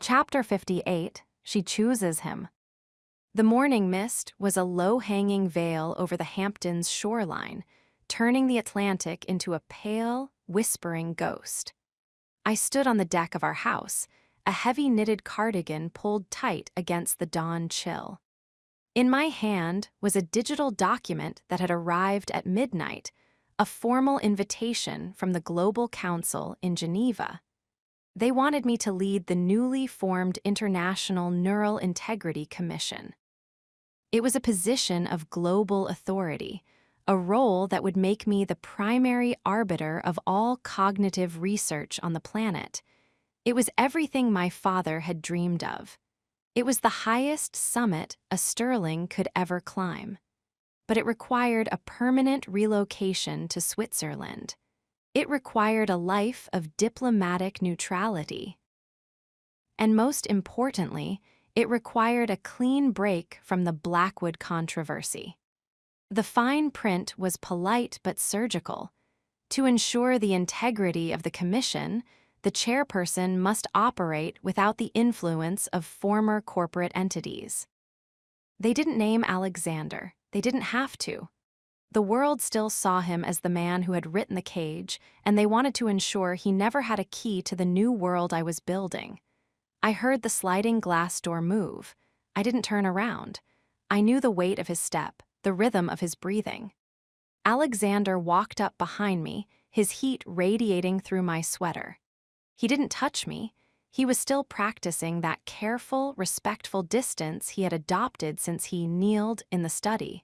Chapter 58, She Chooses Him. The morning mist was a low-hanging veil over the Hamptons' shoreline, turning the Atlantic into a pale, whispering ghost. I stood on the deck of our house, a heavy knitted cardigan pulled tight against the dawn chill. In my hand was a digital document that had arrived at midnight, a formal invitation from the Global Council in Geneva. They wanted me to lead the newly formed International Neural Integrity Commission. It was a position of global authority, a role that would make me the primary arbiter of all cognitive research on the planet. It was everything my father had dreamed of. It was the highest summit a Sterling could ever climb. But it required a permanent relocation to Switzerland. It required a life of diplomatic neutrality. And most importantly, it required a clean break from the Blackwood controversy. The fine print was polite but surgical. To ensure the integrity of the commission, the chairperson must operate without the influence of former corporate entities. They didn't name Alexander. They didn't have to. The world still saw him as the man who had written the cage, and they wanted to ensure he never had a key to the new world I was building. I heard the sliding glass door move. I didn't turn around. I knew the weight of his step, the rhythm of his breathing. Alexander walked up behind me, his heat radiating through my sweater. He didn't touch me. He was still practicing that careful, respectful distance he had adopted since he kneeled in the study.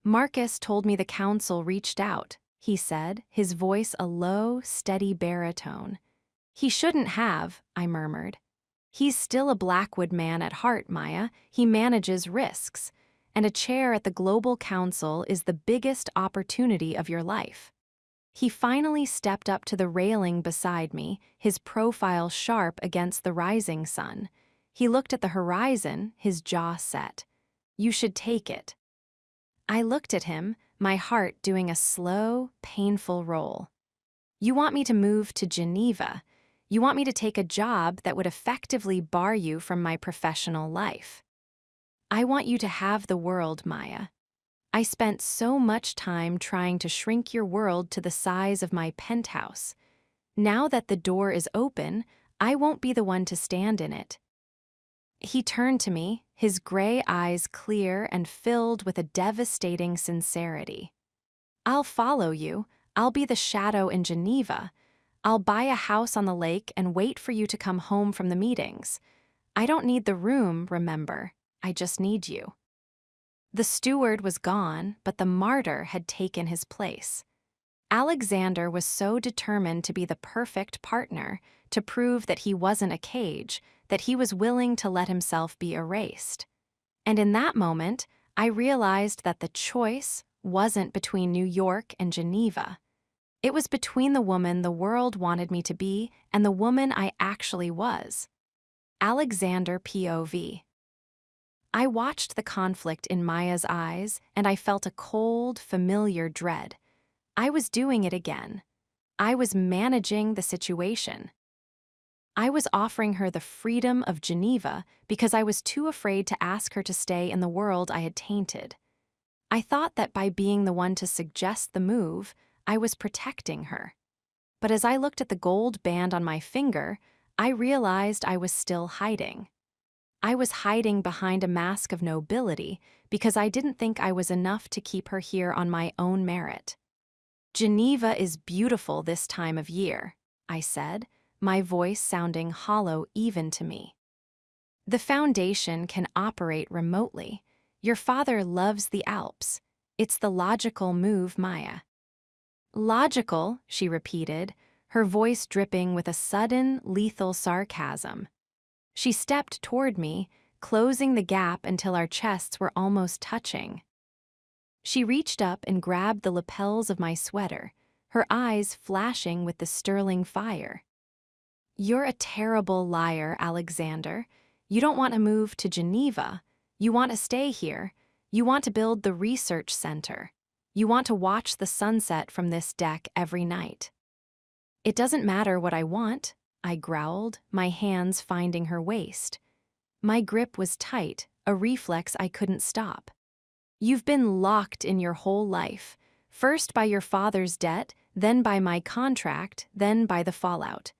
Marcus told me the council reached out, he said, his voice a low, steady baritone. He shouldn't have, I murmured. He's still a Blackwood man at heart, Maya. He manages risks. And a chair at the Global Council is the biggest opportunity of your life. He finally stepped up to the railing beside me, his profile sharp against the rising sun. He looked at the horizon, his jaw set. You should take it. I looked at him, my heart doing a slow, painful roll. You want me to move to Geneva. You want me to take a job that would effectively bar you from my professional life. I want you to have the world, Maya. I spent so much time trying to shrink your world to the size of my penthouse. Now that the door is open, I won't be the one to stand in it. He turned to me, his gray eyes clear and filled with a devastating sincerity. I'll follow you. I'll be the shadow in Geneva. I'll buy a house on the lake and wait for you to come home from the meetings. I don't need the room, remember. I just need you. The steward was gone, but the martyr had taken his place. Alexander was so determined to be the perfect partner, to prove that he wasn't a cage, that he was willing to let himself be erased. And in that moment, I realized that the choice wasn't between New York and Geneva. It was between the woman the world wanted me to be and the woman I actually was. Alexander POV. I watched the conflict in Maya's eyes, and I felt a cold, familiar dread. I was doing it again. I was managing the situation. I was offering her the freedom of Geneva because I was too afraid to ask her to stay in the world I had tainted. I thought that by being the one to suggest the move, I was protecting her. But as I looked at the gold band on my finger, I realized I was still hiding. I was hiding behind a mask of nobility because I didn't think I was enough to keep her here on my own merit. Geneva is beautiful this time of year, I said, my voice sounding hollow even to me. The foundation can operate remotely. Your father loves the Alps. It's the logical move, Maya. Logical, she repeated, her voice dripping with a sudden, lethal sarcasm. She stepped toward me, closing the gap until our chests were almost touching. She reached up and grabbed the lapels of my sweater, her eyes flashing with the sterling fire. You're a terrible liar, Alexander. You don't want to move to Geneva. You want to stay here. You want to build the research center. You want to watch the sunset from this deck every night. It doesn't matter what I want. I growled, my hands finding her waist. My grip was tight, a reflex I couldn't stop. You've been locked in your whole life, first by your father's debt, then by my contract, then by the fallout.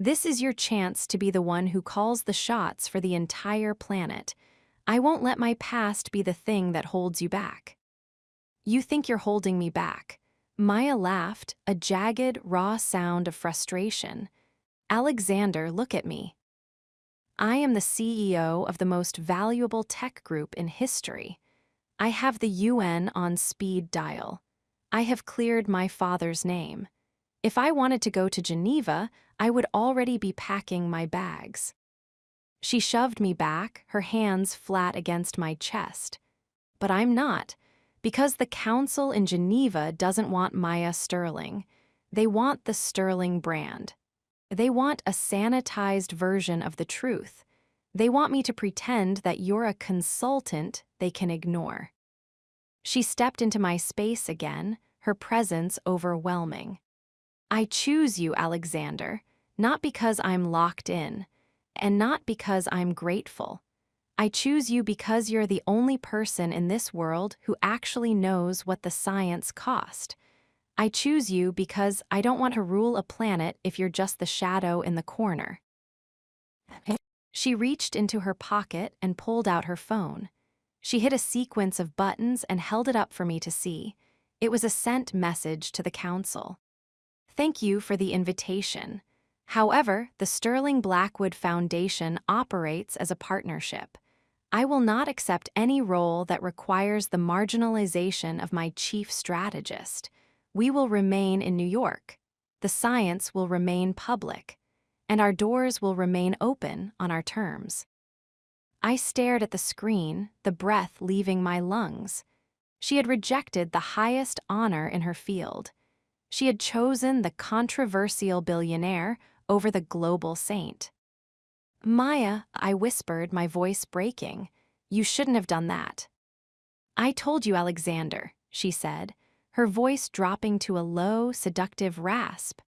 This is your chance to be the one who calls the shots for the entire planet. I won't let my past be the thing that holds you back. You think you're holding me back. Maya laughed, a jagged, raw sound of frustration. Alexander, look at me. I am the CEO of the most valuable tech group in history. I have the UN on speed dial. I have cleared my father's name. If I wanted to go to Geneva, I would already be packing my bags. She shoved me back, her hands flat against my chest. But I'm not, because the council in Geneva doesn't want Maya Sterling. They want the Sterling brand. They want a sanitized version of the truth. They want me to pretend that you're a consultant they can ignore. She stepped into my space again, her presence overwhelming. I choose you, Alexander, not because I'm locked in, and not because I'm grateful. I choose you because you're the only person in this world who actually knows what the science cost. I choose you because I don't want to rule a planet if you're just the shadow in the corner. She reached into her pocket and pulled out her phone. She hit a sequence of buttons and held it up for me to see. It was a sent message to the council. Thank you for the invitation. However, the Sterling Blackwood Foundation operates as a partnership. I will not accept any role that requires the marginalization of my chief strategist. We will remain in New York. The science will remain public, and our doors will remain open on our terms. I stared at the screen, the breath leaving my lungs. She had rejected the highest honor in her field. She had chosen the controversial billionaire over the global saint. Maya, I whispered, my voice breaking, you shouldn't have done that. I told you, Alexander, she said, her voice dropping to a low, seductive rasp.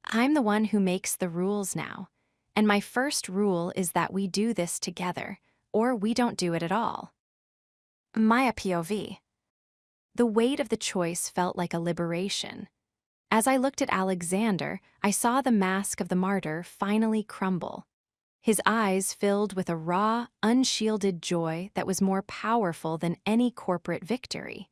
I'm the one who makes the rules now, and my first rule is that we do this together, or we don't do it at all. Maya POV. The weight of the choice felt like a liberation. As I looked at Alexander, I saw the mask of the martyr finally crumble. His eyes filled with a raw, unshielded joy that was more powerful than any corporate victory.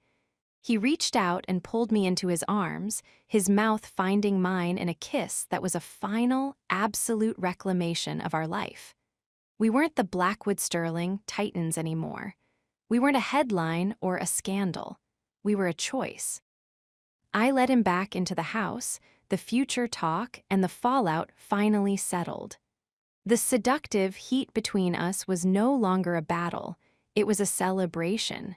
He reached out and pulled me into his arms, his mouth finding mine in a kiss that was a final, absolute reclamation of our life. We weren't the Blackwood Sterling Titans anymore. We weren't a headline or a scandal. We were a choice. I led him back into the house, the future talk and the fallout finally settled. The seductive heat between us was no longer a battle, it was a celebration.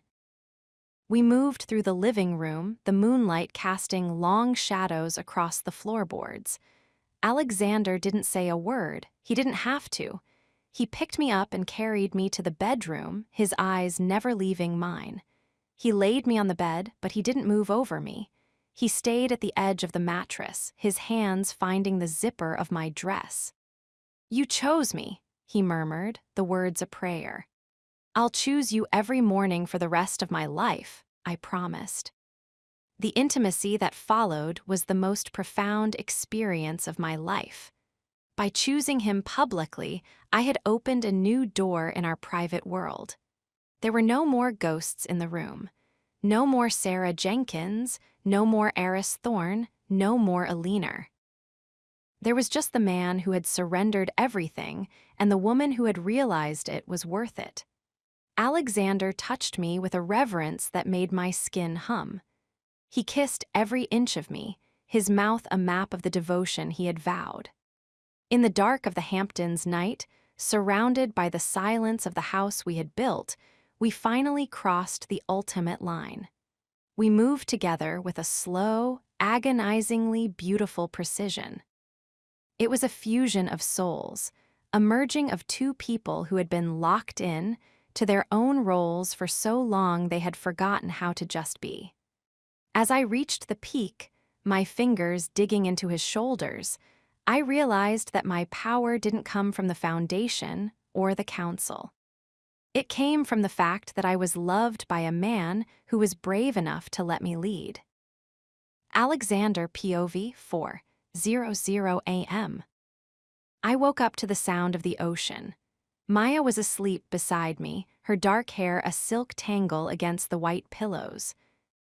We moved through the living room, the moonlight casting long shadows across the floorboards. Alexander didn't say a word, he didn't have to. He picked me up and carried me to the bedroom, his eyes never leaving mine. He laid me on the bed, but he didn't move over me. He stayed at the edge of the mattress, his hands finding the zipper of my dress. You chose me, he murmured, the words a prayer. I'll choose you every morning for the rest of my life, I promised. The intimacy that followed was the most profound experience of my life. By choosing him publicly, I had opened a new door in our private world. There were no more ghosts in the room. No more Sarah Jenkins, no more Eris Thorne, no more Aliner. There was just the man who had surrendered everything and the woman who had realized it was worth it. Alexander touched me with a reverence that made my skin hum. He kissed every inch of me, his mouth a map of the devotion he had vowed. In the dark of the Hamptons night, surrounded by the silence of the house we had built, we finally crossed the ultimate line. We moved together with a slow, agonizingly beautiful precision. It was a fusion of souls, a merging of two people who had been locked in to their own roles for so long they had forgotten how to just be. As I reached the peak, my fingers digging into his shoulders, I realized that my power didn't come from the foundation or the council. It came from the fact that I was loved by a man who was brave enough to let me lead. Alexander POV 4:00 a.m. I woke up to the sound of the ocean. Maya was asleep beside me, her dark hair a silk tangle against the white pillows.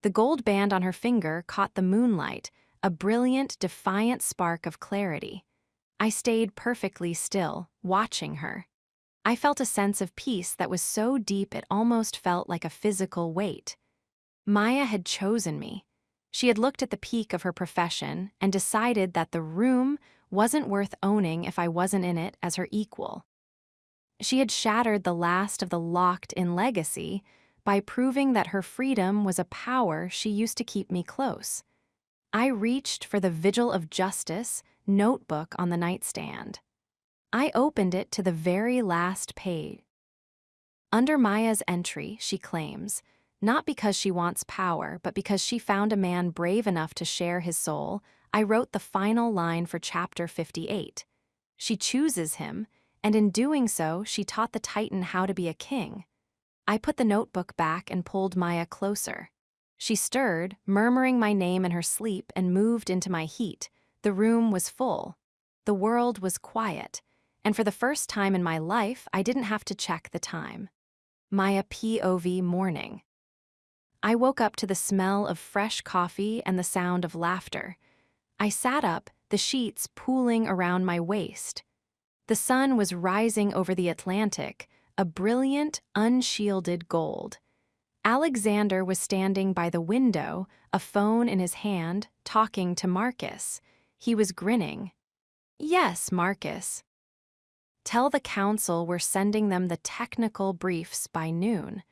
The gold band on her finger caught the moonlight, a brilliant, defiant spark of clarity. I stayed perfectly still, watching her. I felt a sense of peace that was so deep it almost felt like a physical weight. Maya had chosen me. She had looked at the peak of her profession and decided that the room wasn't worth owning if I wasn't in it as her equal. She had shattered the last of the locked-in legacy by proving that her freedom was a power she used to keep me close. I reached for the Vigil of Justice notebook on the nightstand. I opened it to the very last page. Under Maya's entry, she claims, not because she wants power, but because she found a man brave enough to share his soul, I wrote the final line for chapter 58. She chooses him, and in doing so, she taught the Titan how to be a king. I put the notebook back and pulled Maya closer. She stirred, murmuring my name in her sleep, and moved into my heat. The room was full. The world was quiet, and for the first time in my life, I didn't have to check the time. Maya POV morning. I woke up to the smell of fresh coffee and the sound of laughter. I sat up, the sheets pooling around my waist. The sun was rising over the Atlantic, a brilliant, unshielded gold. Alexander was standing by the window, a phone in his hand, talking to Marcus. He was grinning. "Yes, Marcus. Tell the council we're sending them the technical briefs by noon.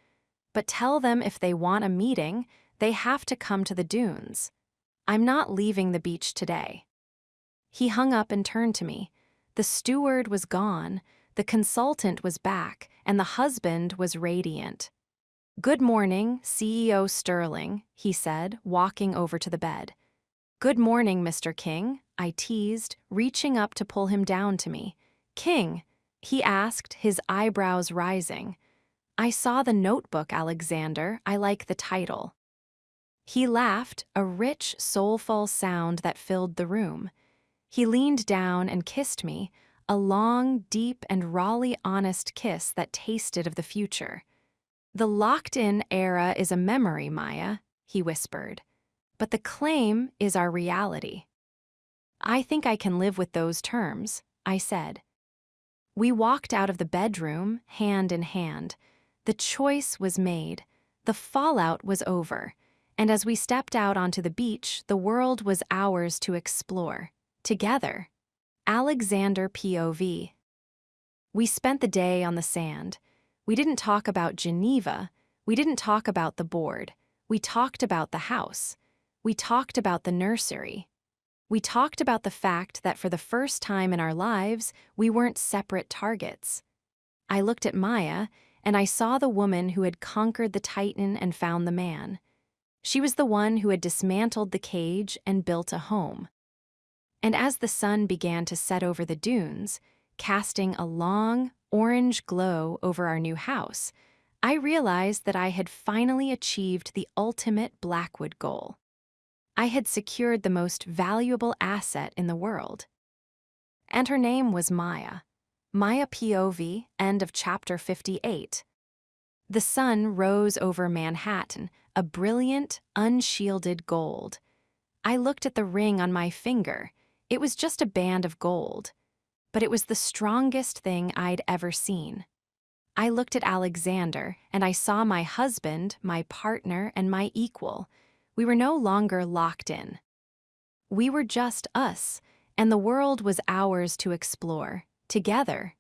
But tell them if they want a meeting, they have to come to the dunes. I'm not leaving the beach today." He hung up and turned to me. The steward was gone, the consultant was back, and the husband was radiant. "Good morning, CEO Sterling," he said, walking over to the bed. "Good morning, Mr. King," I teased, reaching up to pull him down to me. "King," he asked, his eyebrows rising. "I saw the notebook, Alexander. I like the title." He laughed, a rich, soulful sound that filled the room. He leaned down and kissed me, a long, deep, and rawly honest kiss that tasted of the future. "The locked-in era is a memory, Maya," he whispered. "But the claim is our reality." "I think I can live with those terms," I said. We walked out of the bedroom, hand in hand. The choice was made. The fallout was over. And as we stepped out onto the beach, the world was ours to explore. Together. Alexander POV. We spent the day on the sand. We didn't talk about Geneva. We didn't talk about the board. We talked about the house. We talked about the nursery. We talked about the fact that for the first time in our lives, we weren't separate targets. I looked at Maya, and I saw the woman who had conquered the Titan and found the man. She was the one who had dismantled the cage and built a home. And as the sun began to set over the dunes, casting a long, orange glow over our new house, I realized that I had finally achieved the ultimate Blackwood goal. I had secured the most valuable asset in the world. And her name was Maya. Maya POV, end of chapter 58. The sun rose over Manhattan, a brilliant, unshielded gold. I looked at the ring on my finger. It was just a band of gold. But it was the strongest thing I'd ever seen. I looked at Alexander, and I saw my husband, my partner, and my equal. We were no longer locked in. We were just us, and the world was ours to explore, together.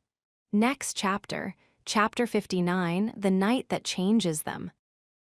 Next chapter, chapter 59, The Night That Changes Them.